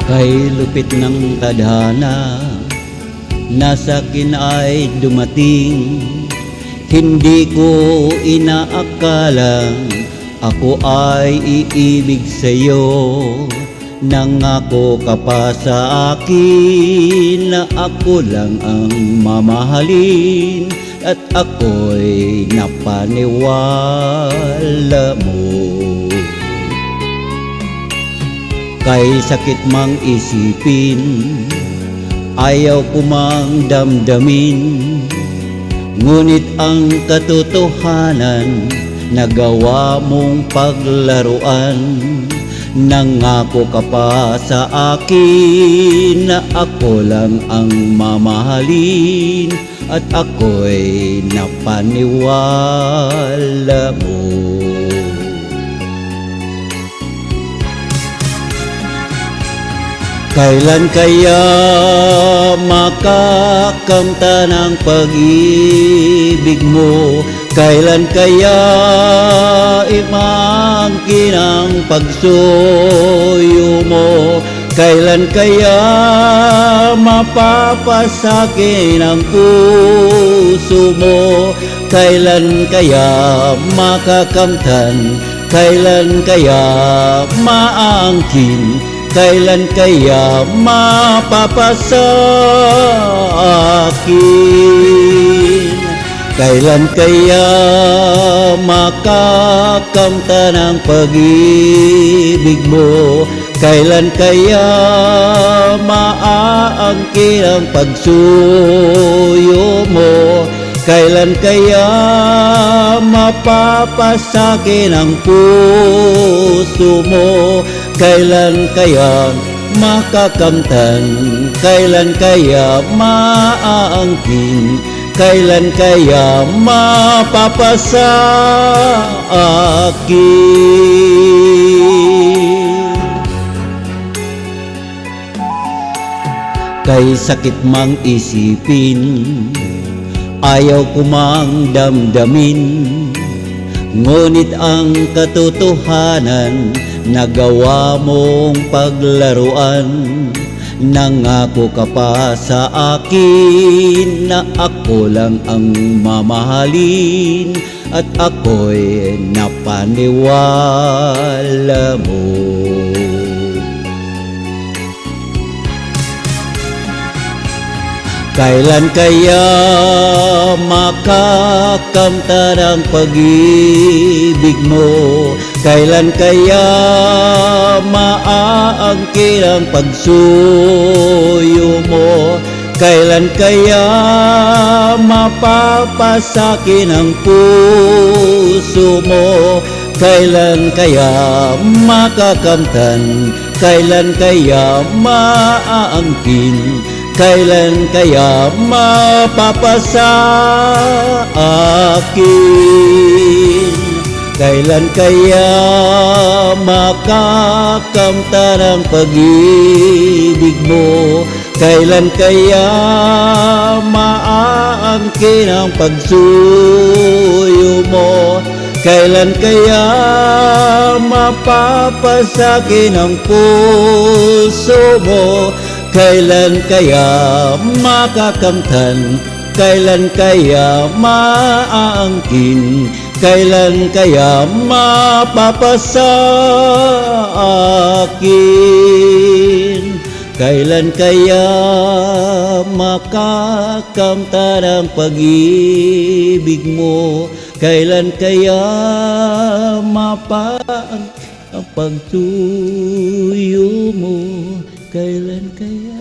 Kay lupit ng tadhana na sa'kin ay dumating. Hindi ko inaakalang ako ay iibig sa'yo. Nangako ka pa sa akin na ako lang ang mamahalin, at ako'y napaniwala mo. Kay sakit mang isipin, ayaw ko mang damdamin, ngunit ang katotohanan nagawa mong paglaruan. Nangako ka pa sa akin na ako lang ang mamahalin, at ako'y napaniwala mo. Kailan kaya makakamta ng pag-ibig mo? Kailan kaya imangkin ang pagsuyo mo? Kailan kaya mapapasakin ang puso mo? Kailan kaya makakamtan? Kailan kaya maangkin? Kailan kaya mapapasa akin? Kailan kaya makakamta ng pag-ibig mo? Kailan kaya maaangkin ang pagsuyo mo? Kailan kaya mapapasakin ang puso mo? Kailan kaya makakamtan? Kailan kaya maaangkin? Kailan kaya mapapasa akin? Kay sakit mang isipin, ayaw ko mang damdamin, ngunit ang katotohanan nagawa mong paglaruan. Nangako ka pa sa akin na ako lang ang mamahalin, at ako'y napaniwala mo. Kailan kaya makakamta ng pag-ibig mo? Kailan kaya maaangkin ang pagsuyo mo? Kailan kaya mapapasakin ang puso mo? Kailan kaya makakamtan? Kailan kaya maaangkin? Kailan kaya mapapasa akin? Kailan kaya makakamta ng pag-ibig mo? Kailan kaya maaangkin ang pagsuyo mo? Kailan kaya mapapasakin ang puso mo? Kailan kaya makakamtan? Kailan kaya maaangkin? Kailan kaya mapapasa akin? Kailan kaya makakamta ng pag-ibig mo? Kailan kaya mapaangkin ang pagsuyo mo? Kailan kaya